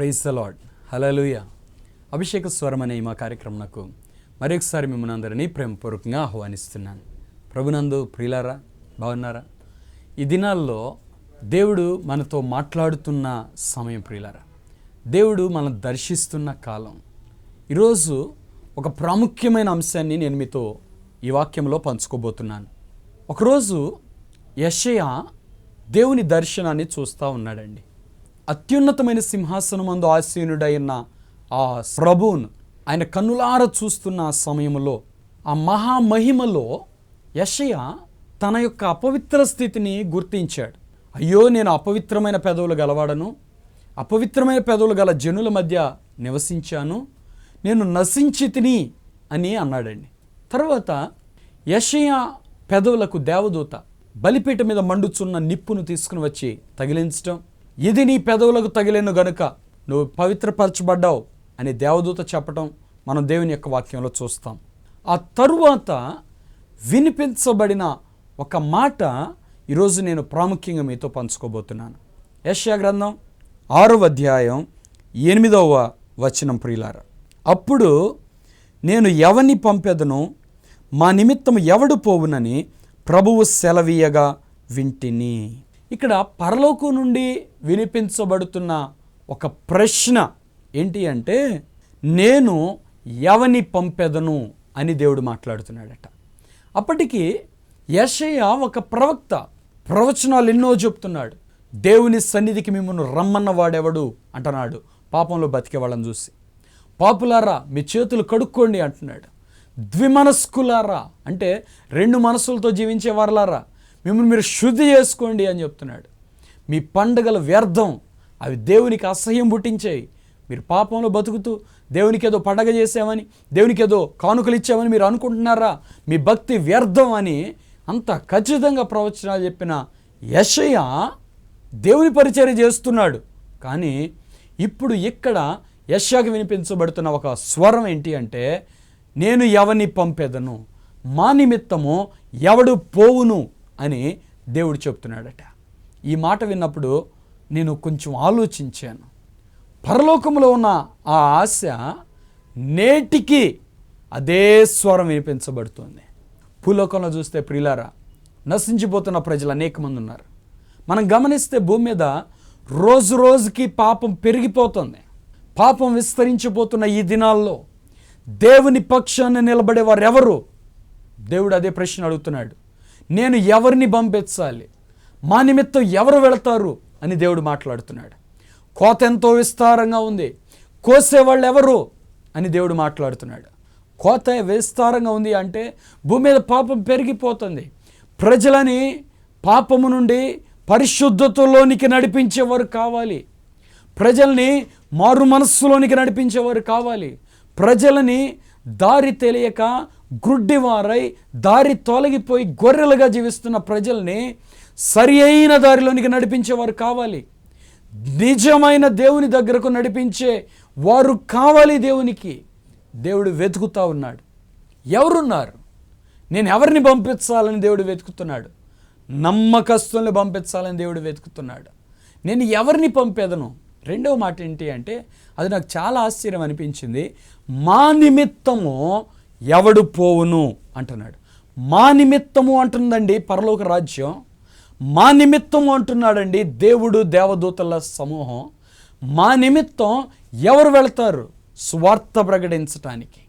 Praise the lord. హల్లెలూయా. అభిషేక స్వరం అనే మా కార్యక్రమంకు మరొకసారి మిమ్మల్ని అందరినీ ప్రేమపూర్వకంగా ఆహ్వానిస్తున్నాను. ప్రభునందు ప్రియులారా, బాగున్నారా? ఈ దినాల్లో దేవుడు మనతో మాట్లాడుతున్న సమయం ప్రియులారా, దేవుడు మనం దర్శిస్తున్న కాలం. ఈరోజు ఒక ప్రాముఖ్యమైన అంశాన్ని నేను మీతో ఈ వాక్యంలో పంచుకోబోతున్నాను. ఒకరోజు యెషయా దేవుని దర్శనాన్ని చూస్తూ ఉన్నాడండి. అత్యున్నతమైన సింహాసనమందు ఆసీనుడైన ఆ ప్రభువును ఆయన కన్నులార చూస్తున్న ఆ సమయంలో, ఆ మహామహిమలో యెషయా తన యొక్క అపవిత్ర స్థితిని గుర్తించాడు. అయ్యో, నేను అపవిత్రమైన పెదవులు గలవాడను, అపవిత్రమైన పెదవులు గల జనుల మధ్య నివసించాను, నేను నశించితిని అని అన్నాడండి. తర్వాత యెషయా పెదవులకు దేవదూత బలిపీఠ మీద మండుచున్న నిప్పును తీసుకుని వచ్చి తగిలించటం, ఇది నీ పెదవులకు తగిలేను గనుక నువ్వు పవిత్రపరచబడ్డావు అని దేవదూత చెప్పటం మనం దేవుని యొక్క వాక్యంలో చూస్తాం. ఆ తరువాత వినిపించబడిన ఒక మాట ఈరోజు నేను ప్రాముఖ్యంగా మీతో పంచుకోబోతున్నాను. యెషయా గ్రంథం 6వ అధ్యాయం 8వ వచనం ప్రియులారా, అప్పుడు నేను ఎవరిని పంపెదను, మా నిమిత్తం ఎవడు పోవునని ప్రభువు సెలవీయగా వింటిని. ఇక్కడ పరలోకం నుండి వినిపించబడుతున్న ఒక ప్రశ్న ఏంటి అంటే, నేను ఎవరిని పంపెదను అని దేవుడు మాట్లాడుతున్నాడట. అప్పటికి యెషయా ఒక ప్రవక్త, ప్రవచనాలు ఎన్నో చెప్తున్నాడు. దేవుని సన్నిధికి మిమ్మల్ని రమ్మన్న వాడెవడు అంటున్నాడు పాపంలో బతికే వాళ్ళని చూసి. పాపులారా మీ చేతులు కడుక్కోండి అంటున్నాడు. ద్విమనస్కులారా అంటే రెండు మనసులతో జీవించే వారలారా మిమ్మల్ని మీరు శుద్ధి చేసుకోండి అని చెప్తున్నాడు. మీ పండుగలు వ్యర్థం, అవి దేవునికి అసహ్యం పుట్టించాయి. మీరు పాపంలో బతుకుతూ దేవునికి ఏదో పండగ చేసామని, దేవునికి ఏదో కానుకలు ఇచ్చామని మీరు అనుకుంటున్నారా? మీ భక్తి వ్యర్థం అని అంత ఖచ్చితంగా ప్రవచనాలు చెప్పిన యెషయా దేవుని పరిచర్య చేస్తున్నాడు. కానీ ఇప్పుడు ఇక్కడ యెషయాకు వినిపించబడుతున్న ఒక స్వరం ఏంటి అంటే, నేను ఎవరిని పంపెదను, మా నిమిత్తము ఎవడు పోవును అని దేవుడు చెప్తున్నాడట. ఈ మాట విన్నప్పుడు నేను కొంచెం ఆలోచించాను. పరలోకంలో ఉన్న ఆ ఆశ నేటికి అదే స్వరం వినిపించబడుతుంది. భూలోకంలో చూస్తే ప్రియులారా, నశించిపోతున్న ప్రజలు అనేక మంది ఉన్నారు. మనం గమనిస్తే భూమి మీద రోజు రోజుకి పాపం పెరిగిపోతుంది. పాపం విస్తరించిపోతున్న ఈ దినాల్లో దేవుని పక్షాన్ని నిలబడేవారు ఎవరు? దేవుడు అదే ప్రశ్న అడుగుతున్నాడు. నేను ఎవరిని పంపించాలి, మా నిమిత్తం ఎవరు వెళతారు అని దేవుడు మాట్లాడుతున్నాడు. కోత ఎంతో విస్తారంగా ఉంది, కోసేవాళ్ళు ఎవరు అని దేవుడు మాట్లాడుతున్నాడు. కోత విస్తారంగా ఉంది అంటే భూమి మీద పాపం పెరిగిపోతుంది. ప్రజలని పాపము నుండి పరిశుద్ధతలోనికి నడిపించేవారు కావాలి. ప్రజల్ని మారు మనస్సులోనికి నడిపించేవారు కావాలి. ప్రజలని దారి తెలియక గుడ్డివారై దారి తొలగిపోయి గొర్రెలుగా జీవిస్తున్న ప్రజల్ని సరి అయిన దారిలోనికి నడిపించేవారు కావాలి. నిజమైన దేవుని దగ్గరకు నడిపించే వారు కావాలి. దేవునికి దేవుడు వెతుకుతూ ఉన్నాడు. ఎవరున్నారు? నేను ఎవరిని పంపించాలని దేవుడు వెతుకుతున్నాడు. నమ్మకస్తుల్ని పంపించాలని దేవుడు వెతుకుతున్నాడు. నేను ఎవరిని పంపేదను? రెండవ మాట ఏంటి అంటే, అది నాకు చాలా ఆశ్చర్యం అనిపించింది. మా నిమిత్తము ఎవడు పోవును అంటున్నాడు. మా నిమిత్తము అంటుందండి పరలోక రాజ్యం. మా నిమిత్తము అంటున్నాడండి దేవుడు, దేవదూతల సమూహం. మా నిమిత్తం ఎవరు వెళతారు? స్వార్థ ప్రకటించటానికి,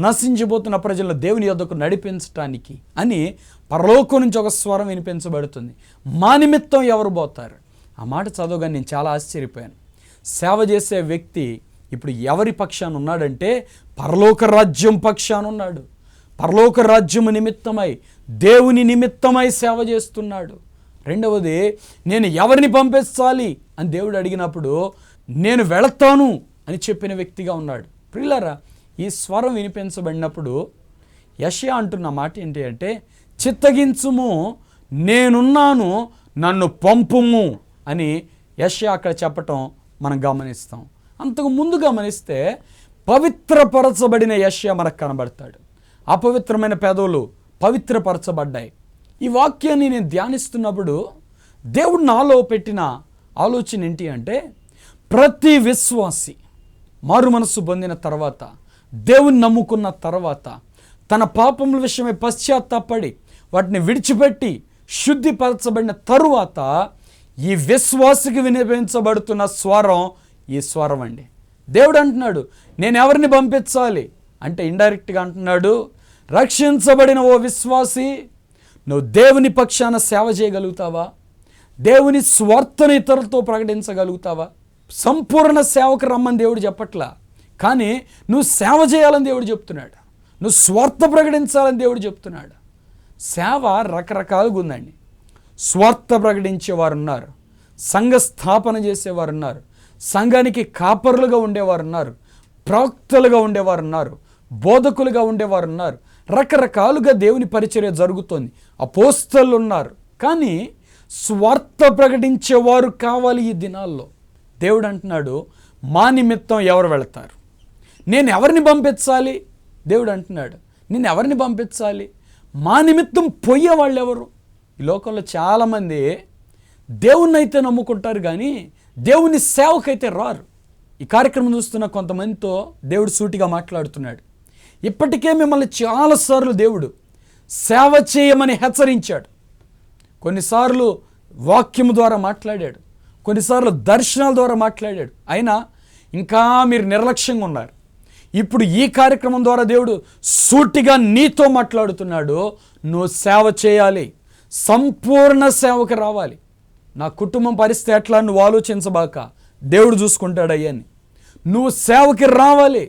నశించిపోతున్న ప్రజలను దేవుని యొద్దకు నడిపించటానికి అని పరలోకం నుంచి ఒక స్వరం వినిపించబడుతుంది. మా నిమిత్తం ఎవరు పోతారు? ఆ మాట చదవగానే నేను చాలా ఆశ్చర్యపోయాను. సేవ చేసే వ్యక్తి ఇప్పుడు ఎవరి పక్షాన ఉన్నాడంటే పరలోక రాజ్యం పక్షాన ఉన్నాడు. పరలోక రాజ్యము నిమిత్తమై, దేవుని నిమిత్తమై సేవ చేస్తున్నాడు. రెండవది, నేను ఎవరిని పంపించాలి అని దేవుడు అడిగినప్పుడు నేను వెళతాను అని చెప్పిన వ్యక్తిగా ఉన్నాడు. ప్రియులారా, ఈ స్వరం వినిపించబడినప్పుడు యెషయా అంటున్న మాట ఏంటి అంటే, చిత్తగించుము, నేనున్నాను, నన్ను పంపుము అని యెషయా అక్కడ చెప్పటం మనం గమనిస్తాం. అంతకు ముందు గమనిస్తే పవిత్రపరచబడిన యెషయా మనకు కనబడతాడు. అపవిత్రమైన పెదవులు పవిత్రపరచబడ్డాయి. ఈ వాక్యాన్ని నేను ధ్యానిస్తున్నప్పుడు దేవుడు నాలో పెట్టిన ఆలోచన ఏంటి అంటే, ప్రతి విశ్వాసి మారు మనస్సు పొందిన తర్వాత, దేవుని నమ్ముకున్న తర్వాత, తన పాపముల విషయమై పశ్చాత్తాపడి వాటిని విడిచిపెట్టి శుద్ధిపరచబడిన తరువాత ఈ విశ్వాసికి వినిపించబడుతున్న స్వరం ఈ స్వరం అండి. దేవుడు అంటున్నాడు, నేను ఎవరిని పంపించాలి అంటే ఇండైరెక్ట్గా అంటున్నాడు, రక్షించబడిన ఓ విశ్వాసి, నువ్వు దేవుని పక్షాన సేవ చేయగలుగుతావా? దేవుని స్వార్థను ఇతరులతో ప్రకటించగలుగుతావా? సంపూర్ణ సేవకు రమ్మని దేవుడు చెప్పట్లా, కానీ నువ్వు సేవ చేయాలని దేవుడు చెప్తున్నాడు. నువ్వు స్వార్థ ప్రకటించాలని దేవుడు చెప్తున్నాడు. సేవ రకరకాలుగా ఉందండి. స్వార్థ ప్రకటించేవారు ఉన్నారు, సంఘ స్థాపన చేసేవారు ఉన్నారు, సంఘానికి కాపరులుగా ఉండేవారు ఉన్నారు, ప్రవక్తలుగా ఉండేవారు ఉన్నారు, బోధకులుగా ఉండేవారు ఉన్నారు. రకరకాలుగా దేవుని పరిచర్య జరుగుతోంది. అపోస్తలులు ఉన్నారు. కానీ స్వార్థ ప్రకటించేవారు కావాలి ఈ దినాల్లో. దేవుడు అంటున్నాడు, మా నిమిత్తం ఎవరు వెళతారు? నేను ఎవరిని పంపించాలి? దేవుడు అంటున్నాడు, నేను ఎవరిని పంపించాలి? మా నిమిత్తం పోయే వాళ్ళు ఎవరు? ఈ లోకంలో చాలామంది దేవుణ్ణి అయితే నమ్ముకుంటారు, కానీ దేవుని సేవకైతే రారు. ఈ కార్యక్రమం చూస్తున్న కొంతమందితో దేవుడు సూటిగా మాట్లాడుతున్నాడు. ఇప్పటికే మిమ్మల్ని చాలాసార్లు దేవుడు సేవ చేయమని హెచ్చరించాడు. కొన్నిసార్లు వాక్యము ద్వారా మాట్లాడాడు, కొన్నిసార్లు దర్శనాల ద్వారా మాట్లాడాడు. అయినా ఇంకా మీరు నిర్లక్ష్యంగా ఉన్నారు. ఇప్పుడు ఈ కార్యక్రమం ద్వారా దేవుడు సూటిగా నీతో మాట్లాడుతున్నాడు. నువ్వు సేవ చేయాలి, సంపూర్ణ సేవకు రావాలి. నా కుటుంబం పరిస్థితి ఎట్లా నువ్వు ఆలోచించబాక, దేవుడు చూసుకుంటాడు అయ్యని. నువ్వు సేవకి రావాలి.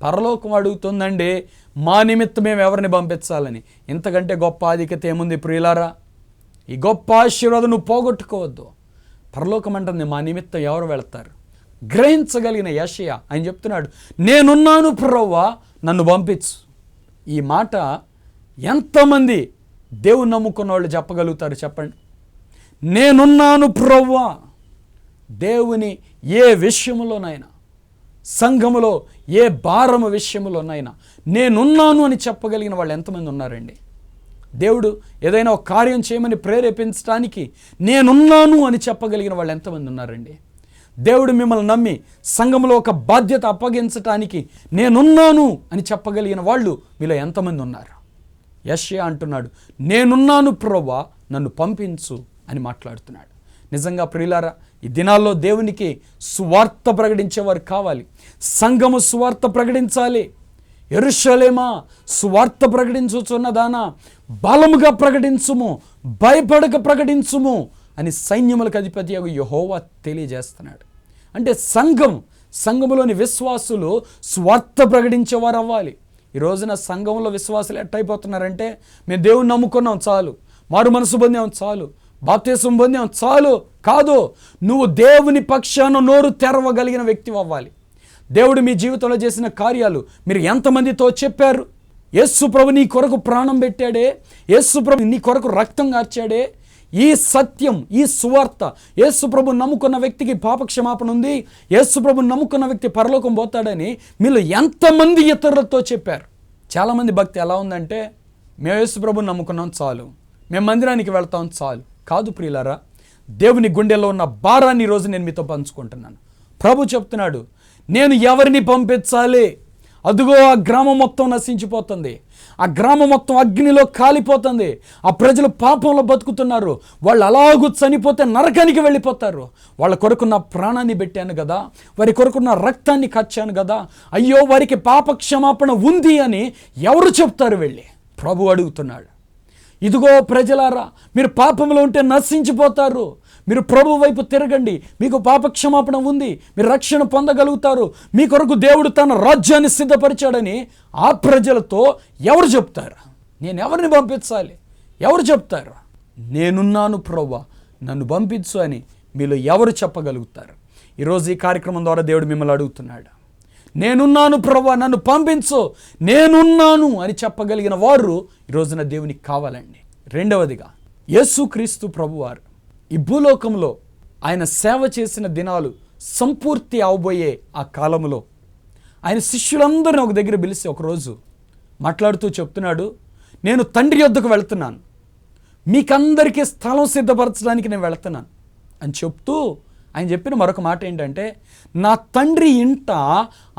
పరలోకం అడుగుతుందండి, మా నిమిత్తం మేము ఎవరిని పంపించాలని. ఇంతకంటే గొప్ప ఆధిక్యత ఏముంది ప్రియులారా? ఈ గొప్ప ఆశీర్వాదం నువ్వు పోగొట్టుకోవద్దు. పరలోకం అంటుంది, మా నిమిత్తం ఎవరు వెళతారు? గ్రహించగలిగిన యెషయా ఆయన చెప్తున్నాడు, నేనున్నాను ప్రభువా, నన్ను పంపించు. ఈ మాట ఎంతమంది దేవుని నమ్ముకున్న వాళ్ళు చెప్పగలుగుతారు చెప్పండి? నేనున్నాను ప్రభువా. దేవుని ఏ విషయంలోనైనా, సంఘములో ఏ భారము విషయంలోనైనా నేనున్నాను అని చెప్పగలిగిన వాళ్ళు ఎంతమంది ఉన్నారండి? దేవుడు ఏదైనా ఒక కార్యం చేయమని ప్రేరేపించడానికి నేనున్నాను అని చెప్పగలిగిన వాళ్ళు ఎంతమంది ఉన్నారండి? దేవుడు మిమ్మల్ని నమ్మి సంఘంలో ఒక బాధ్యత అప్పగించటానికి నేనున్నాను అని చెప్పగలిగిన వాళ్ళు మీలో ఎంతమంది ఉన్నారు? యెషయా అంటున్నాడు, నేనున్నాను ప్రభువా, నన్ను పంపించు అని మాట్లాడుతున్నాడు. నిజంగా ప్రియులారా, ఈ దినాల్లో దేవునికి సువార్త ప్రకటించేవారు కావాలి. సంఘము సువార్త ప్రకటించాలి. యెరూషలేమా, సువార్త ప్రకటించుచున్నదానా, బలముగా ప్రకటించుము, భయపడక ప్రకటించుము అని సైన్యములకు అధిపతి యెహోవా తెలియజేస్తున్నాడు. అంటే సంఘములోని విశ్వాసులు స్వార్థ ప్రకటించేవారు అవ్వాలి. ఈ రోజున సంఘంలో విశ్వాసులు ఎట్టయిపోతున్నారంటే, మేము దేవుని నమ్ముకున్నాం చాలు, మారు మనసు పొందాం చాలు, బాప్తిసం పొందాం చాలు. కాదు, నువ్వు దేవుని పక్షాన నోరు తెరవగలిగిన వ్యక్తి అవ్వాలి. దేవుడు మీ జీవితంలో చేసిన కార్యాలు మీరు ఎంతమందితో చెప్పారు? యేసు ప్రభు నీ కొరకు ప్రాణం పెట్టాడే, యేసు ప్రభు నీ కొరకు రక్తం కార్చాడే. ఈ సత్యం, ఈ సువార్త, యేసు ప్రభు నమ్ముకున్న వ్యక్తికి పాపక్షమాపణ ఉంది, యేసు ప్రభు నమ్ముకున్న వ్యక్తి పరలోకం పోతాడని మీలో ఎంతమంది ఇతరులతో చెప్పారు? చాలామంది భక్తి ఎలా ఉందంటే, మేము యేసు ప్రభుని నమ్ముకున్నాం చాలు, మేము మందిరానికి వెళ్తాం చాలు. కాదు ప్రియులారా, దేవుని గుండెల్లో ఉన్న భారాన్ని ఈరోజు నేను మీతో పంచుకుంటున్నాను. ప్రభు చెప్తున్నాడు, నేను ఎవరిని పంపించాలి? అదుగో ఆ గ్రామం మొత్తం నశించిపోతుంది, ఆ గ్రామం మొత్తం అగ్నిలో కాలిపోతుంది, ఆ ప్రజలు పాపంలో బతుకుతున్నారు, వాళ్ళు అలాగూ చనిపోతే నరకానికి వెళ్ళిపోతారు. వాళ్ళ కొరకు నా ప్రాణాన్ని పెట్టాను కదా, వారి కొరకు నా రక్తాన్ని కచ్చాను కదా, అయ్యో వారికి పాప క్షమాపణ ఉంది అని ఎవరు చెప్తారు వెళ్ళి? ప్రభు అడుగుతున్నాడు. ఇదిగో ప్రజలారా, మీరు పాపంలో ఉంటే నశించిపోతారు, మీరు ప్రభు వైపు తిరగండి, మీకు పాపక్షమాపణ ఉంది, మీరు రక్షణ పొందగలుగుతారు, మీ కొరకు దేవుడు తన రాజ్యాన్ని సిద్ధపరిచాడని ఆ ప్రజలతో ఎవరు చెప్తారు? నేను ఎవరిని పంపించాలి? ఎవరు చెప్తారు? నేనున్నాను ప్రభువా, నన్ను పంపించు అని మీలో ఎవరు చెప్పగలుగుతారు? ఈరోజు ఈ కార్యక్రమం ద్వారా దేవుడు మిమ్మల్ని అడుగుతున్నాడు, నేనున్నాను ప్రభువా, నన్ను పంపించు, నేనున్నాను అని చెప్పగలిగిన వారు ఈరోజున దేవునికి కావాలండి. రెండవదిగా, యేసుక్రీస్తు ప్రభువారు ఈ భూలోకంలో ఆయన సేవ చేసిన దినాలు సంపూర్తి అవబోయే ఆ కాలంలో ఆయన శిష్యులందరినీ ఒక దగ్గర పిలిచి ఒకరోజు మాట్లాడుతూ చెప్తున్నాడు, నేను తండ్రి యొద్దకు వెళ్తున్నాను, మీకందరికీ స్థలం సిద్ధపరచడానికి నేను వెళ్తున్నాను అని చెప్తూ ఆయన చెప్పిన మరొక మాట ఏంటంటే, నా తండ్రి ఇంట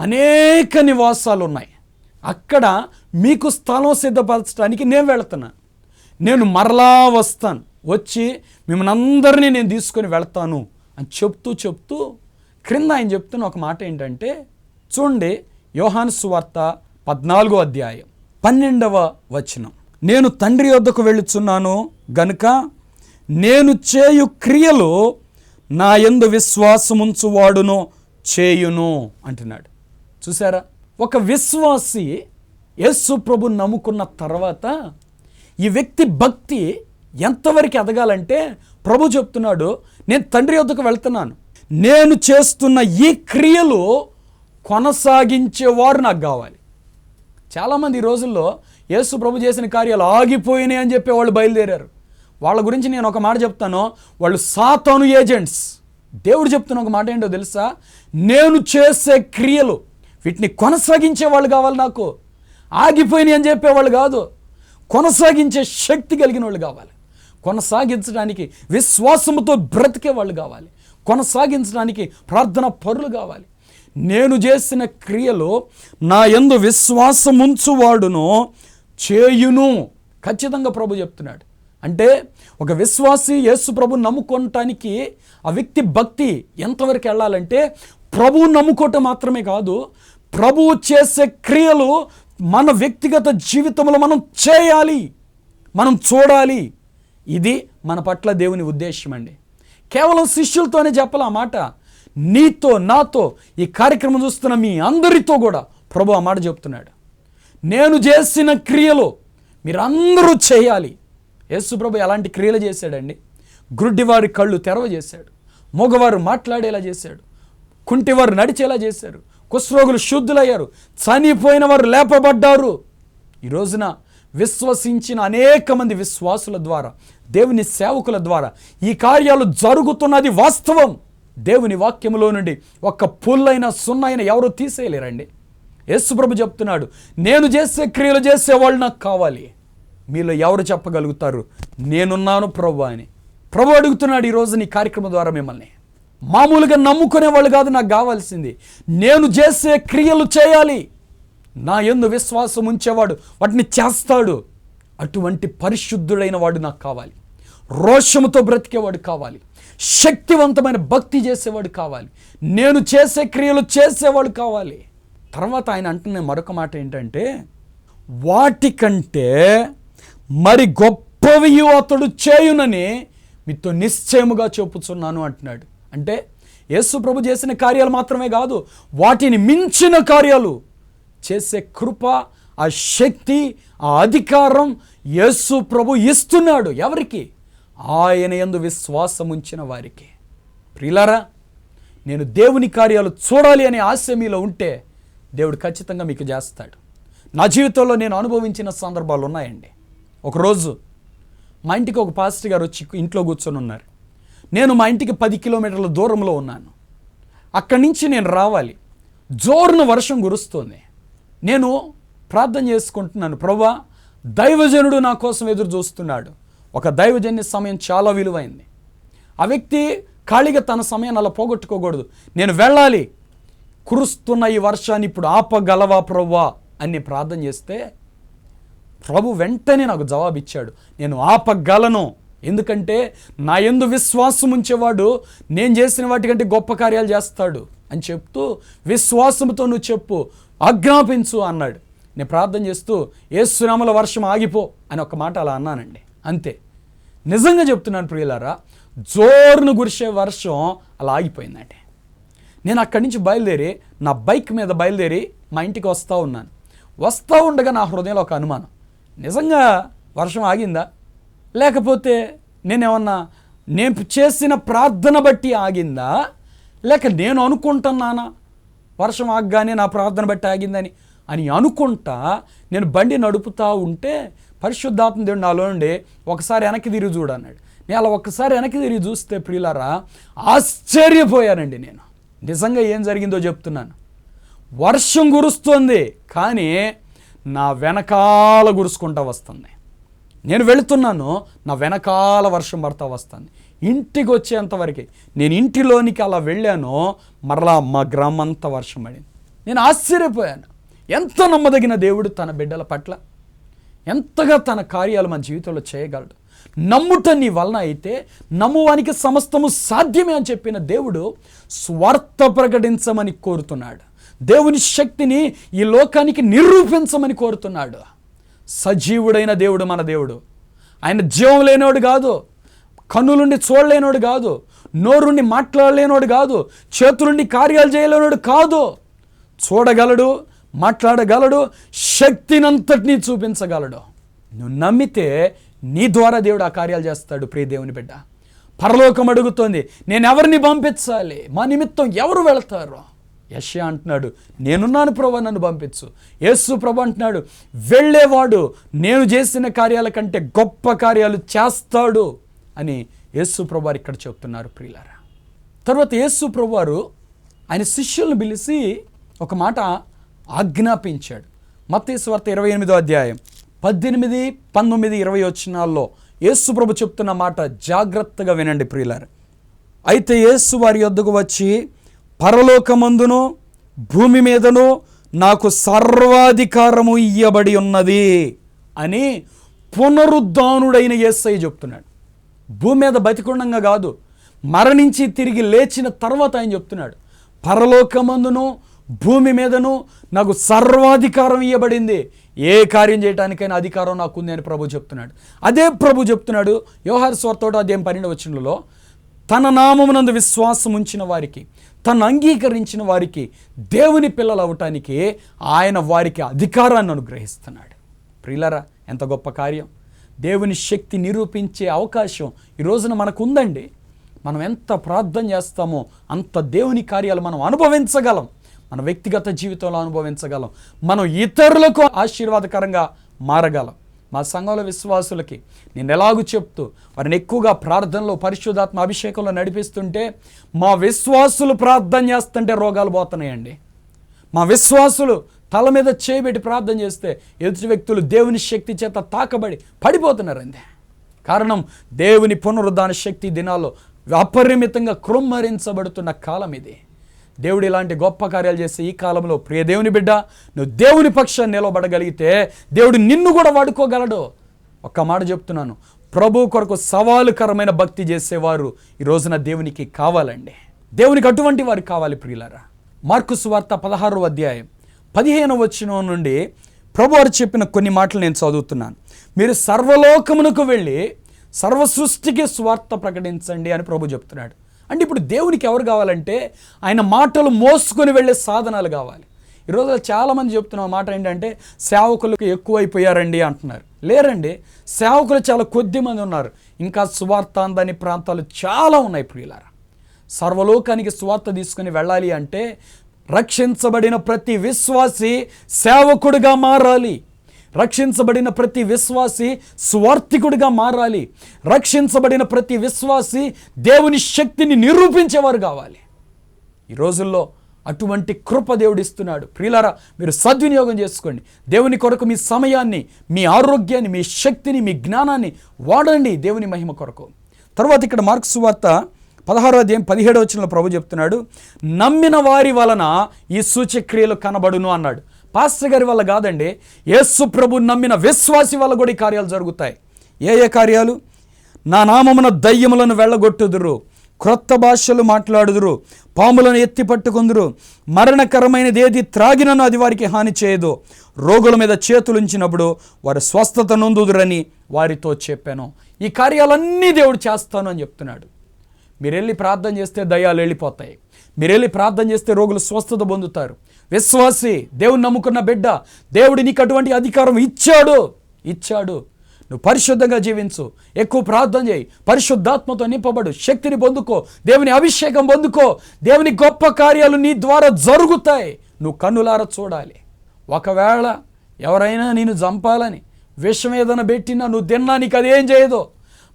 అనేక నివాసాలు ఉన్నాయి, అక్కడ మీకు స్థలం సిద్ధపరచడానికి నేను వెళ్తున్నాను, నేను మరలా వస్తాను, వచ్చి మిమ్మల్ని అందరినీ నేను తీసుకొని వెళ్తాను అని చెప్తూ క్రింద ఆయన చెప్తున్న ఒక మాట ఏంటంటే, చూడండి యోహాను సువార్త 14వ అధ్యాయం 12వ వచనం. నేను తండ్రి వద్దకు వెళ్ళుచున్నాను గనుక నేను చేయు క్రియలు నా యందు విశ్వాసముంచువాడును చేయును అంటున్నాడు. చూసారా, ఒక విశ్వాసి యేసు ప్రభుని నమ్ముకున్న తర్వాత ఈ వ్యక్తి భక్తి ఎంతవరకు ఎదగాలంటే, ప్రభు చెప్తున్నాడు, నేను తండ్రి వద్దకు వెళ్తున్నాను, నేను చేస్తున్న ఈ క్రియలు కొనసాగించేవారు నాకు కావాలి. చాలామంది ఈ రోజుల్లో యేసు ప్రభు చేసిన కార్యాలు ఆగిపోయినాయి అని చెప్పి వాళ్ళు బయలుదేరారు. వాళ్ళ గురించి నేను ఒక మాట చెప్తాను, వాళ్ళు సాతాను ఏజెంట్స్. దేవుడు చెప్తున్న ఒక మాట ఏంటో తెలుసా, నేను చేసే క్రియలు వీటిని కొనసాగించే వాళ్ళు కావాలి, నాకు ఆగిపోయినాయి అని చెప్పేవాళ్ళు కాదు, కొనసాగించే శక్తి కలిగిన వాళ్ళు కావాలి, కొనసాగించడానికి విశ్వాసముతో బ్రతికే వాళ్ళు కావాలి, కొనసాగించడానికి ప్రార్థన పరులు కావాలి. నేను చేసిన క్రియలు నా యందు విశ్వాసముంచువాడును చేయును, ఖచ్చితంగా ప్రభు చెప్తున్నాడు. అంటే ఒక విశ్వాసి యేసు ప్రభుని నమ్ముకోవటానికి ఆ వ్యక్తి భక్తి ఎంతవరకు వెళ్ళాలంటే, ప్రభువు నమ్ముకోవటం మాత్రమే కాదు, ప్రభువు చేసే క్రియలు మన వ్యక్తిగత జీవితంలో మనం చేయాలి, మనం చూడాలి. ఇది మన పట్ల దేవుని ఉద్దేశం అండి. కేవలం శిష్యులతోనే చెప్పాలి ఆ మాట, నీతో నాతో ఈ కార్యక్రమం చూస్తున్న మీ అందరితో కూడా ప్రభు ఆ మాట చెప్తున్నాడు. నేను చేసిన క్రియలు మీరందరూ చేయాలి. యేసు ప్రభు ఎలాంటి క్రియలు చేశాడండి? గుడ్డివారి కళ్ళు తెరవజేశాడు, మగవారు మాట్లాడేలా చేశాడు, కుంటివారు నడిచేలా చేశారు, కుష్ఠరోగులు శుద్ధులయ్యారు, చనిపోయిన వారు లేపబడ్డారు. ఈ రోజున విశ్వసించిన అనేక మంది విశ్వాసుల ద్వారా, దేవుని సేవకుల ద్వారా ఈ కార్యాలు జరుగుతున్నది వాస్తవం. దేవుని వాక్యములో నుండి ఒక్క పుల్లైన సున్నైన ఎవరు తీసేయలేరండి. యేసు ప్రభు చెప్తున్నాడు, నేను చేసే క్రియలు చేసేవాళ్ళు నాకు కావాలి. మీలో ఎవరు చెప్పగలుగుతారు నేనున్నాను ప్రభు అని? ప్రభు అడుగుతున్నాడు ఈరోజు నీ కార్యక్రమం ద్వారా మిమ్మల్ని. మామూలుగా నమ్ముకునే వాళ్ళు కాదు నాకు కావాల్సింది, నేను చేసే క్రియలు చేయాలి. నా యందు విశ్వాసం ఉంచేవాడు వాటిని చేస్తాడు. అటువంటి పరిశుద్ధుడైన వాడు నాకు కావాలి, రోషముతో బ్రతికేవాడు కావాలి, శక్తివంతమైన భక్తి చేసేవాడు కావాలి, నేను చేసే క్రియలు చేసేవాడు కావాలి. తర్వాత ఆయన అంటున్న మరొక మాట ఏంటంటే, వాటికంటే మరి గొప్పవి అతడు చేయునని మీతో నిశ్చయముగా చెప్పుచున్నాను అంటున్నాడు. అంటే యేసు ప్రభు చేసిన కార్యాలు మాత్రమే కాదు, వాటిని మించిన కార్యాలు చేసే కృప, ఆ శక్తి, ఆ అధికారం యేసు ప్రభు ఇస్తున్నాడు. ఎవరికి? ఆయన యందు విశ్వాసం ఉంచిన వారికి. ప్రియులారా, నేను దేవుని కార్యాలు చూడాలి అనే ఆశ మీలో ఉంటే దేవుడు ఖచ్చితంగా మీకు చేస్తాడు. నా జీవితంలో నేను అనుభవించిన సందర్భాలు ఉన్నాయండి. ఒకరోజు మా ఇంటికి ఒక పాస్టర్ గారు వచ్చి ఇంట్లో కూర్చొని ఉన్నారు. నేను మా ఇంటికి 10 కిలోమీటర్ల దూరంలో ఉన్నాను. అక్కడి నుంచి నేను రావాలి, జోరున వర్షం కురుస్తోంది. నేను ప్రార్థన చేసుకుంటున్నాను, ప్రభువా దైవజనుడు నా కోసం ఎదురు చూస్తున్నాడు. ఒక దైవజన్య సమయం చాలా విలువైంది. ఆ వ్యక్తి ఖాళీగా తన సమయాన్ని అలా పోగొట్టుకోకూడదు. నేను వెళ్ళాలి, కురుస్తున్న ఈ వర్షాన్ని ఇప్పుడు ఆపగలవా ప్రభువా అని ప్రార్థన చేస్తే ప్రభు వెంటనే నాకు జవాబు ఇచ్చాడు, నేను ఆపగలను. ఎందుకంటే నా యందు విశ్వాసం ఉంచేవాడు నేను చేసిన వాటికంటే గొప్ప కార్యాలు చేస్తాడు అని చెప్తూ, విశ్వాసంతో నువ్వు చెప్పు, ఆజ్ఞాపించు అన్నాడు. నేను ప్రార్థన చేస్తూ యేసు నామములో వర్షం ఆగిపో అని ఒక మాట అలా అన్నానండి, అంతే. నిజంగా చెప్తున్నాను ప్రియులారా, జోరును కురిసే వర్షం అలా ఆగిపోయిందండి. నేను అక్కడి నుంచి బయలుదేరి నా బైక్ మీద బయలుదేరి మా ఇంటికి వస్తూ ఉన్నాను. వస్తూ ఉండగా నా హృదయంలో ఒక అనుమానం, నిజంగా వర్షం ఆగిందా, లేకపోతే నేను చేసిన ప్రార్థన బట్టి ఆగిందా, లేక నేను అనుకుంటున్నానా వర్షం ఆగగానే నా ప్రార్థన బట్టి ఆగిందని అని అనుకుంటా నేను బండి నడుపుతూ ఉంటే పరిశుద్ధాత్మ దేవుడు నాలో నుండి ఒకసారి వెనక్కి తిరిగి చూడన్నాడు. నేను అలా ఒక్కసారి వెనక్కి తిరిగి చూస్తే ప్రియులారా ఆశ్చర్యపోయానండి. నేను నిజంగా ఏం జరిగిందో చెప్తున్నాను. వర్షం కురుస్తుంది, కానీ నా వెనకాల కురుసుకుంటూ వస్తుంది. నేను వెళుతున్నాను, నా వెనకాల వర్షం పడతా వస్తుంది. ఇంటికి వచ్చేంతవరకు, నేను ఇంటిలోనికి అలా వెళ్ళానో మరలా మా గ్రామం అంతా వర్షం పడింది. నేను ఆశ్చర్యపోయాను. ఎంత నమ్మదగిన దేవుడు తన బిడ్డల పట్ల, ఎంతగా తన కార్యాలు మన జీవితంలో చేయగలడు. నమ్ముట నీ వలన అయితే నమ్మువానికి సమస్తము సాధ్యమే అని చెప్పిన దేవుడు స్వార్థ ప్రకటించమని కోరుతున్నాడు. దేవుని శక్తిని ఈ లోకానికి నిరూపించమని కోరుతున్నాడు. సజీవుడైన దేవుడు మన దేవుడు. ఆయన జీవం లేనివాడు కాదు, కన్నులుండి చూడలేనోడు కాదు, నోరుండి మాట్లాడలేనోడు కాదు, చేతులుండి కార్యాలు చేయలేనోడు కాదు. చూడగలడు, మాట్లాడగలడు, శక్తినంతటినీ చూపించగలడు. నువ్వు నమ్మితే నీ ద్వారా దేవుడు ఆ కార్యాలు చేస్తాడు. ప్రియ దేవుని బిడ్డ, పరలోకం అడుగుతోంది, నేను ఎవరిని పంపించాలి, మా నిమిత్తం ఎవరు వెళతారు? యెషయా అంటున్నాడు, నేనున్నాను ప్రభువా, నన్ను పంపించు. యేసు ప్రభు అంటున్నాడు, వెళ్ళేవాడు నేను చేసిన కార్యాల కంటే గొప్ప కార్యాలు చేస్తాడు అని యేసు ప్రభు వారు ఇక్కడ చెప్తున్నారు. ప్రియులారా, తర్వాత యేసు ప్రభు వారు ఆయన శిష్యులను పిలిచి ఒక మాట ఆజ్ఞాపించాడు. మత్తయి సువార్త 28వ అధ్యాయం 18, 19, 20 వచనాల్లో యేసు ప్రభు చెప్తున్న మాట జాగ్రత్తగా వినండి ప్రియులారా. అయితే యేసు వారి యొద్దకు వచ్చి, పరలోకమందును భూమి మీదను నాకు సర్వాధికారము ఇయ్యబడి ఉన్నది అని పునరుద్ధానుడైన యేసయ్య చెప్తున్నాడు. భూమి మీద బతికుండంగా కాదు, మరణించి తిరిగి లేచిన తర్వాత ఆయన చెప్తున్నాడు, పరలోకమందును భూమి మీదను నాకు సర్వాధికారం ఇవ్వబడింది, ఏ కార్యం చేయడానికైనా అధికారం నాకుంది అని ప్రభు చెప్తున్నాడు. అదే ప్రభు చెప్తున్నాడు యోహాను సువార్త 1వ అధ్యాయం 12వ వచనంలో, తన నామమునందు విశ్వాసం ఉంచిన వారికి, తను అంగీకరించిన వారికి దేవుని పిల్లలు అవటానికి ఆయన వారికి అధికారాన్ని అనుగ్రహిస్తున్నాడు. ప్రియులారా, ఎంత గొప్ప కార్యం! దేవుని శక్తి నిరూపించే అవకాశం ఈ రోజున మనకు ఉందండి. మనం ఎంత ప్రార్థన చేస్తామో అంత దేవుని కార్యాలు మనం అనుభవించగలం, మన వ్యక్తిగత జీవితంలో అనుభవించగలం, మనం ఇతరులకు ఆశీర్వాదకరంగా మారగలం. మా సంఘంలో విశ్వాసులకి నేను ఎలాగూ చెప్తూ వారిని ఎక్కువగా ప్రార్థనలో పరిశుద్ధాత్మ అభిషేకంలో నడిపిస్తుంటే, మా విశ్వాసులు ప్రార్థన చేస్తుంటే రోగాలు పోతున్నాయండి. మా విశ్వాసులు తల మీద చేయబెట్టి ప్రార్థన చేస్తే ఎదుటి వ్యక్తులు దేవుని శక్తి చేత తాకబడి పడిపోతున్నారండి. కారణం, దేవుని పునరుద్ధాన శక్తి దినాల్లో అపరిమితంగా కృమ్మరించబడుతున్న కాలం ఇది. దేవుడు ఇలాంటి గొప్ప కార్యాలు చేసే ఈ కాలంలో ప్రియ దేవుని బిడ్డ, నువ్వు దేవుని పక్షాన్ని నిలబడగలిగితే దేవుడు నిన్ను కూడా వాడుకోగలడు. ఒక్క మాట చెప్తున్నాను, ప్రభు కొరకు సవాలుకరమైన భక్తి చేసేవారు ఈ రోజున దేవునికి కావాలండి. దేవునికి అటువంటి వారు కావాలి ప్రియులారా. మార్కు సువార్త 16వ అధ్యాయం 15వ వచనం నుండి ప్రభు వారు చెప్పిన కొన్ని మాటలు నేను చదువుతున్నాను. మీరు సర్వలోకమునకు వెళ్ళి సర్వ సృష్టికి స్వార్థ ప్రకటించండి అని ప్రభు చెప్తున్నాడు. అంటే ఇప్పుడు దేవునికి ఎవరు కావాలంటే ఆయన మాటలు మోసుకొని వెళ్ళే సాధనాలు కావాలి. ఈరోజు చాలామంది చెప్తున్న మాట ఏంటంటే, సేవకులకు ఎక్కువైపోయారండి అంటున్నారు. లేరండి, సేవకులు చాలా కొద్ది మంది ఉన్నారు. ఇంకా సువార్త అందని ప్రాంతాలు చాలా ఉన్నాయి ప్రియులారా. సర్వలోకానికి సువార్త తీసుకుని వెళ్ళాలి అంటే రక్షించబడిన ప్రతి విశ్వాసి సేవకుడిగా మారాలి. రక్షించబడిన ప్రతి విశ్వాసి స్వార్థికుడిగా మారాలి. రక్షించబడిన ప్రతి విశ్వాసి దేవుని శక్తిని నిరూపించేవారు కావాలి. ఈ రోజుల్లో అటువంటి కృప దేవుడు ఇస్తున్నాడు. ప్రియులారా, మీరు సద్వినియోగం చేసుకోండి. దేవుని కొరకు మీ సమయాన్ని, మీ ఆరోగ్యాన్ని, మీ శక్తిని, మీ జ్ఞానాన్ని వాడండి దేవుని మహిమ కొరకు. తర్వాత ఇక్కడ మార్కు సువార్త 16వ అధ్యాయం 17వ వచనంలో ప్రభు చెప్తున్నాడు, నమ్మిన వారి వలన ఈ సూచక్రియలు కనబడును అన్నాడు. పాస్టర్ గారి వల్ల కాదండి, యేసు ప్రభు నమ్మిన విశ్వాసి వల్ల కూడా ఈ కార్యాలు జరుగుతాయి. ఏ ఏ కార్యాలు? నా నామమున దయ్యములను వెళ్ళగొట్టుదురు, క్రొత్త భాషలు మాట్లాడుదురు, పాములను ఎత్తి పట్టుకుందురు, మరణకరమైనది ఏది త్రాగినను అది వారికి హాని చేయదు, రోగుల మీద చేతులుంచినప్పుడు వారు స్వస్థత నొందుదురని వారితో చెప్పాను. ఈ కార్యాలన్నీ దేవుడు చేస్తాను అని చెప్తున్నాడు. మీరు వెళ్ళి ప్రార్థన చేస్తే దయ్యాలు వెళ్ళిపోతాయి. మీరు వెళ్ళి ప్రార్థన చేస్తే రోగులు స్వస్థత పొందుతారు. విశ్వాసి, దేవుని నమ్ముకున్న బిడ్డ, దేవుడు నీకు అటువంటి అధికారం ఇచ్చాడు. నువ్వు పరిశుద్ధంగా జీవించు, ఎక్కువ ప్రార్థన చేయి, పరిశుద్ధాత్మతో నింపబడు, శక్తిని పొందుకో, దేవుని అభిషేకం పొందుకో. దేవుని గొప్ప కార్యాలు నీ ద్వారా జరుగుతాయి. నువ్వు కన్నులారా చూడాలి. ఒకవేళ ఎవరైనా నేను చంపాలని విషం ఏదైనా పెట్టినా నువ్వు తిన్నా నీకు అదేం చేయదు.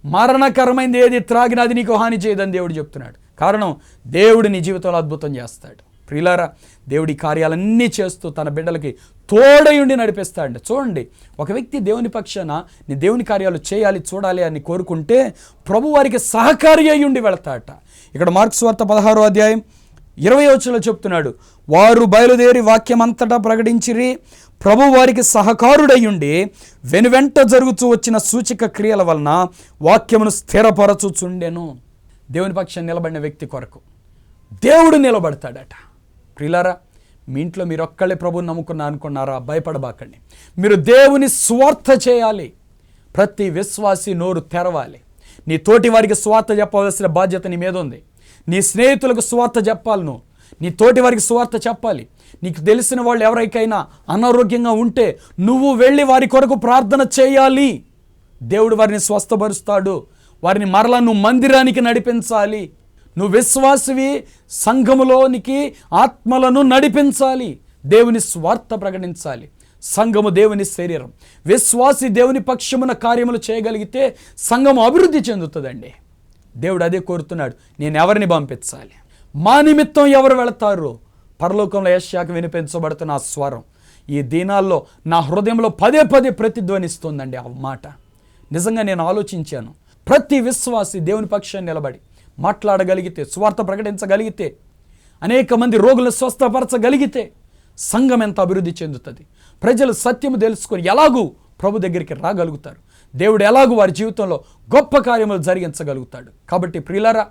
మరణకరమైనది ఏది త్రాగినా అది నీకు హాని చేయదని దేవుడు చెప్తున్నాడు. కారణం, దేవుడు నీ జీవితంలో అద్భుతం చేస్తాడు. ప్రియులారా, దేవుడి కార్యాలన్నీ చేస్తూ తన బిడ్డలకి తోడయుండి నడిపిస్తాడు. చూడండి, ఒక వ్యక్తి దేవుని పక్షాన నీ దేవుని కార్యాలు చేయాలి, చూడాలి అని కోరుకుంటే ప్రభు వారికి సహకారి అయ్యుండి వెళతాట. ఇక్కడ మార్కు సువార్త 16వ అధ్యాయం 20వ వచనంలో చెప్తున్నాడు, వారు బయలుదేరి వాక్యమంతటా ప్రకటించిరి, ప్రభు వారికి సహకారుడయ్యుండి వెనువెంట జరుగుతూ వచ్చిన సూచక క్రియల వలన వాక్యమును స్థిరపరచుచుండెను. దేవుని పక్షాన్ని నిలబడిన వ్యక్తి కొరకు దేవుడు నిలబడతాడట. ప్రియులారా, మీ ఇంట్లో మీరు ఒక్కళ్ళే ప్రభువుని నమ్ముకున్నా అనుకున్నారా? భయపడబాకండి. మీరు దేవుని స్వార్థ చేయాలి. ప్రతి విశ్వాసి నోరు తెరవాలి. నీ తోటి వారికి స్వార్థ చెప్పవలసిన బాధ్యత నీ మీద ఉంది. నీ స్నేహితులకు స్వార్థ చెప్పాలి, నువ్వు నీ తోటి వారికి స్వార్థ చెప్పాలి. నీకు తెలిసిన వాళ్ళు ఎవరికైనా అనారోగ్యంగా ఉంటే నువ్వు వెళ్ళి వారి కొరకు ప్రార్థన చేయాలి. దేవుడు వారిని స్వస్థపరుస్తాడు. వారిని మరలా నువ్వు మందిరానికి నడిపించాలి. నువ్వు విశ్వాసివి, సంఘములోనికి ఆత్మలను నడిపించాలి. దేవుని స్వార్థ ప్రకటించాలి. సంఘము దేవుని శరీరం. విశ్వాసి దేవుని పక్షమున కార్యములు చేయగలిగితే సంఘము అభివృద్ధి చెందుతుందండి. దేవుడు అదే కోరుతున్నాడు. నేను ఎవరిని పంపించాలి? మా నిమిత్తం ఎవరు వెళతారు? పరలోకంలో యెషయాకు వినిపించబడుతున్న ఆ స్వరం ఈ దినాల్లో నా హృదయంలో పదే పదే ప్రతిధ్వనిస్తుందండి. ఆ మాట నిజంగా నేను ఆలోచించాను. ప్రతి విశ్వాసి దేవుని పక్షాన్ని నిలబడి మాట్లాడగలిగితే, స్వార్థ ప్రకటించగలిగితే, అనేక మంది రోగులను స్వస్థపరచగలిగితే సంఘం ఎంత అభివృద్ధి చెందుతుంది. ప్రజలు సత్యము తెలుసుకొని ఎలాగూ ప్రభు దగ్గరికి రాగలుగుతారు. దేవుడు ఎలాగూ వారి జీవితంలో గొప్ప కార్యములు జరిగించగలుగుతాడు. కాబట్టి ప్రియులారా,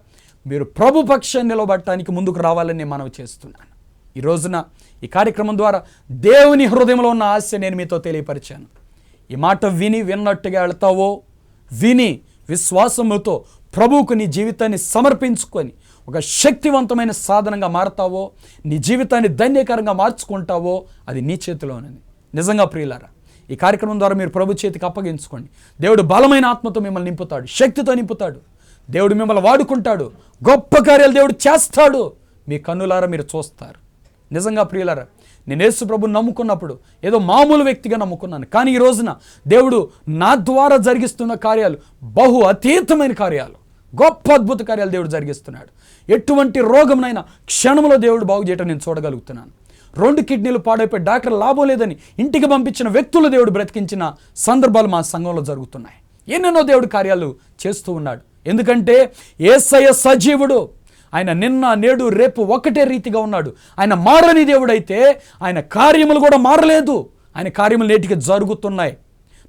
మీరు ప్రభు పక్షాన్ని నిలబడటానికి ముందుకు రావాలని నేను మనవి చేస్తున్నాను. ఈ రోజున ఈ కార్యక్రమం ద్వారా దేవుని హృదయంలో ఉన్న ఆశ నేను మీతో తెలియపరిచాను. ఈ మాట విన్నట్టుగా వెళ్తావో, విని విశ్వాసముతో ప్రభువుకు నీ జీవితాన్ని సమర్పించుకొని ఒక శక్తివంతమైన సాధనంగా మారతావో, నీ జీవితాన్ని ధన్యకరంగా మార్చుకుంటావో అది నీ చేతిలోనే. నిజంగా ప్రియులారా, ఈ కార్యక్రమం ద్వారా మీరు ప్రభు చేతికి అప్పగించుకోండి. దేవుడు బలమైన ఆత్మతో మిమ్మల్ని నింపుతాడు, శక్తితో నింపుతాడు. దేవుడు మిమ్మల్ని వాడుకుంటాడు. గొప్ప కార్యాలు దేవుడు చేస్తాడు. మీ కన్నులారా మీరు చూస్తారు. నిజంగా ప్రియులారా, నేను యేసు ప్రభుని నమ్ముకున్నప్పుడు ఏదో మామూలు వ్యక్తిగా నమ్ముకున్నాను. కానీ ఈ రోజున దేవుడు నా ద్వారా జరిగిస్తున్న కార్యాలు బహు అతీతమైన కార్యాలు, గొప్ప అద్భుత కార్యాలు దేవుడు జరిగిస్తున్నాడు. ఎటువంటి రోగంనైనా క్షణంలో దేవుడు బాగు చేయటం నేను చూడగలుగుతున్నాను. 2 కిడ్నీలు పాడైపోయి డాక్టర్ లాభం లేదని ఇంటికి పంపించిన వ్యక్తులు దేవుడు బ్రతికించిన సందర్భాలు మా సంఘంలో జరుగుతున్నాయి. ఎన్నెన్నో దేవుడు కార్యాలు చేస్తూ ఉన్నాడు. ఎందుకంటే యేసయ్య సజీవుడు. ఆయన నిన్న నేడు రేపు ఒకటే రీతిగా ఉన్నాడు. ఆయన మారని దేవుడైతే ఆయన కార్యములు కూడా మారలేదు. ఆయన కార్యములు నేటికి జరుగుతున్నాయి.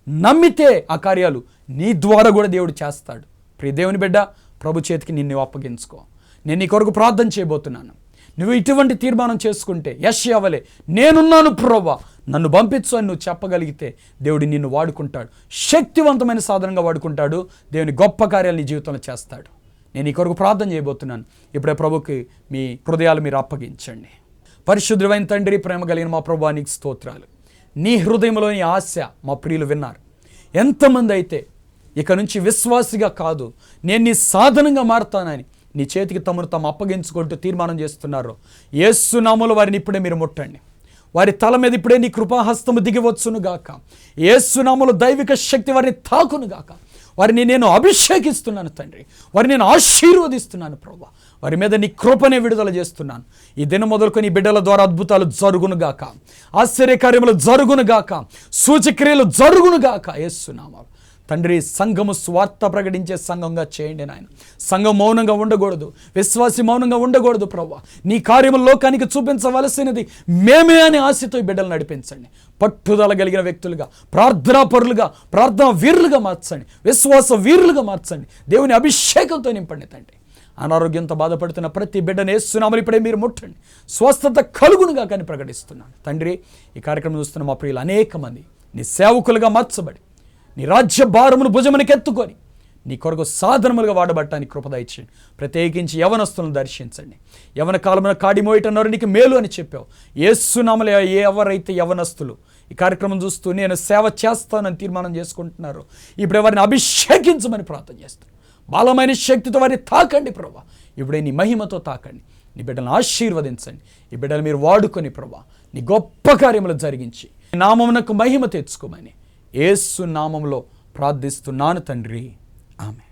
నమ్మితే ఆ కార్యాలు నీ ద్వారా కూడా దేవుడు చేస్తాడు. ప్రియ దేవుని బిడ్డ, ప్రభు చేతికి నిన్ను అప్పగించుకో. నేను నీ కొరకు ప్రార్థన చేయబోతున్నాను. నువ్వు ఇటువంటి తీర్మానం చేసుకుంటే, యెషయా వలె నేనున్నాను ప్రభువా, నన్ను పంపించు అని నువ్వు చెప్పగలిగితే దేవుడు నిన్ను వాడుకుంటాడు. శక్తివంతమైన సాధనంగా వాడుకుంటాడు. దేవుని గొప్ప కార్యాలు నీ జీవితంలో చేస్తాడు. నేను ఈ కొరకు ప్రార్థన చేయబోతున్నాను. ఇప్పుడే ప్రభుకి మీ హృదయాలు మీరు అప్పగించండి. పరిశుద్ధమైన తండ్రి, ప్రేమ కలిగిన మా ప్రభువా, నీకు స్తోత్రాలు. నీ హృదయంలోని ఆశ మా ప్రియులు విన్నారు. ఎంతమంది అయితే ఇక నుంచి విశ్వాసిగా కాదు, నేను నీ సాధనంగా మారుతానని నీ చేతికి తమను తాము అప్పగించుకుంటూ తీర్మానం చేస్తున్నారో, యేసు నామములో వారిని ఇప్పుడే మీరు ముట్టండి. వారి తల మీద ఇప్పుడే నీ కృపాహస్తము దిగివచ్చును గాక. యేసు నామములో దైవిక శక్తి వారిని తాకును గాక. వారిని నేను అభిషేకిస్తున్నాను తండ్రి. వారిని నేను ఆశీర్వదిస్తున్నాను ప్రభువా. వారి మీద నీ కృపనే విడుదల చేస్తున్నాను. ఈ దినం మొదలుకొని ఈ బిడ్డల ద్వారా అద్భుతాలు జరుగునుగాక, ఆశ్చర్యకార్యములు జరుగునుగాక, సూచక్రియలు జరుగునుగాక. యేసు నామములో తండ్రి, సంఘము స్వార్థ ప్రకటించే సంఘంగా చేయండి నాయన. సంఘం మౌనంగా ఉండకూడదు, విశ్వాసి మౌనంగా ఉండకూడదు ప్రభువా. నీ కార్యము లోకానికి చూపించవలసినది మేమే అనే ఆశతో ఈ బిడ్డలు నడిపించండి. పట్టుదల కలిగిన వ్యక్తులుగా, ప్రార్థనా పరులుగా, ప్రార్థనా వీరులుగా మార్చండి, విశ్వాస వీరులుగా మార్చండి. దేవుని అభిషేకంతో నింపండి తండ్రి. అనారోగ్యంతో బాధపడుతున్న ప్రతి బిడ్డను యేసు నామములో ఇప్పుడే మీరు ముట్టండి. స్వస్థత కలుగునుగా కానీ ప్రకటిస్తున్నాను తండ్రి. ఈ కార్యక్రమం చూస్తున్న మా ప్రియులు అనేక మంది నీ సేవకులుగా మార్చబడి నీ రాజ్య భారమును భుజమునికి ఎత్తుకొని నీ కొరకు సాధనములుగా వాడబట్టడానికి కృప దయచేయండి. ప్రత్యేకించి యవనస్తులను దర్శించండి. యవన కాలమున కాడి మోయటన్నారు నీకు మేలు అని చెప్పావు. యేసు నామములో ఎవరైతే యవనస్తులు ఈ కార్యక్రమం చూస్తూ నేను సేవ చేస్తానని తీర్మానం చేసుకుంటున్నారో, ఇప్పుడు వారిని అభిషేకించమని ప్రార్థన చేస్తాను. బలమైన శక్తితో వారిని తాకండి ప్రభువా. ఇప్పుడే నీ మహిమతో తాకండి. నీ బిడ్డలను ఆశీర్వదించండి. ఈ బిడ్డలు మీరు వాడుకొని ప్రభువా నీ గొప్ప కార్యములు జరిగించి నామమునకు మహిమ తెచ్చుకోమని యేసు నామములో ప్రార్థిస్తున్నాను తండ్రి, ఆమె.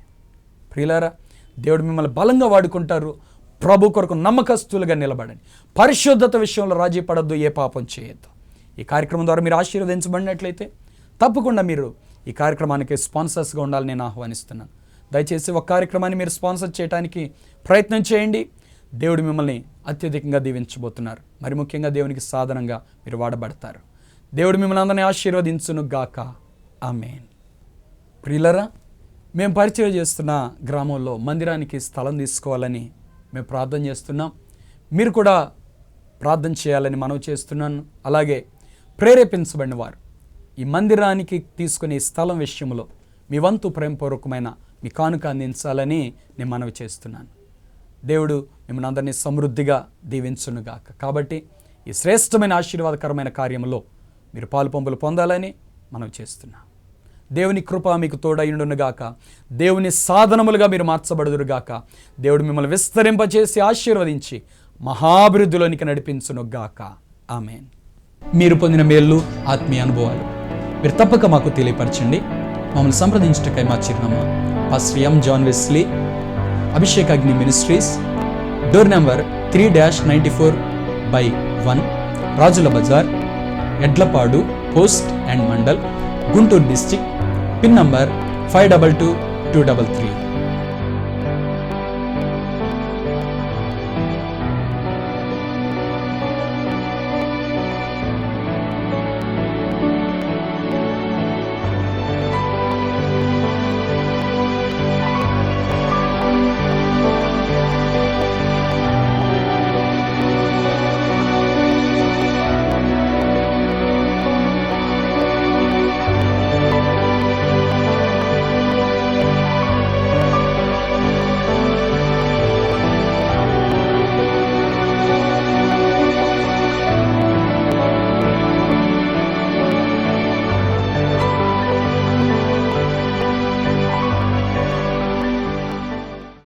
ప్రియులారా, దేవుడు మిమ్మల్ని బలంగా వాడుకుంటారు. ప్రభు కొరకు నమ్మకస్తులుగా నిలబడండి. పరిశుద్ధత విషయంలో రాజీ పడద్దు, ఏ పాపం చేయొద్దు. ఈ కార్యక్రమం ద్వారా మీరు ఆశీర్వదించబడినట్లయితే తప్పకుండా మీరు ఈ కార్యక్రమానికి స్పాన్సర్స్గా ఉండాలని నేను ఆహ్వానిస్తున్నాను. దయచేసి ఒక కార్యక్రమాన్ని మీరు స్పాన్సర్ చేయడానికి ప్రయత్నం చేయండి. దేవుడు మిమ్మల్ని అత్యధికంగా దీవించబోతున్నారు. మరి ముఖ్యంగా దేవునికి సాధనంగా మీరు వాడబడతారు. దేవుడు మిమ్మల్ని అందరినీ ఆశీర్వదించును గాక. ఆమేన్. ప్రియులరా, మేము పరిచయం చేస్తున్న గ్రామంలో మందిరానికి స్థలం తీసుకోవాలని మేము ప్రార్థన చేస్తున్నాం. మీరు కూడా ప్రార్థన చేయాలని మనవి చేస్తున్నాను. అలాగే ప్రేరేపించబడిన వారు ఈ మందిరానికి తీసుకునే స్థలం విషయంలో మీ వంతు ప్రేమపూర్వకమైన మీ కానుక అందించాలని నేను మనవి చేస్తున్నాను. దేవుడు మిమ్మల్ని అందరినీ సమృద్ధిగా దీవించునుగాక. కాబట్టి ఈ శ్రేష్టమైన ఆశీర్వాదకరమైన కార్యంలో మీరు పాలుపంపులు పొందాలని మనవి చేస్తున్నాను. దేవుని కృప మీకు తోడైండునుగాక. దేవుని సాధనములుగా మీరు మార్చబడుదురుగాక. దేవుడు మిమ్మల్ని విస్తరింపచేసి ఆశీర్వదించి మహాభివృద్ధిలోనికి నడిపించునుగాక. ఆమేన్. మీరు పొందిన మేళ్ళు, ఆత్మీయ అనుభవాలు మీరు తప్పక మాకు తెలియపరచండి. మమ్మల్ని సంప్రదించటకై మా చిరునామా pastor M. John Wesley, Abhishek Agni ministries, door number 3-94/1, Rajula Bazar, Edlapadu post and mandal, Guntur district, pin number 522233.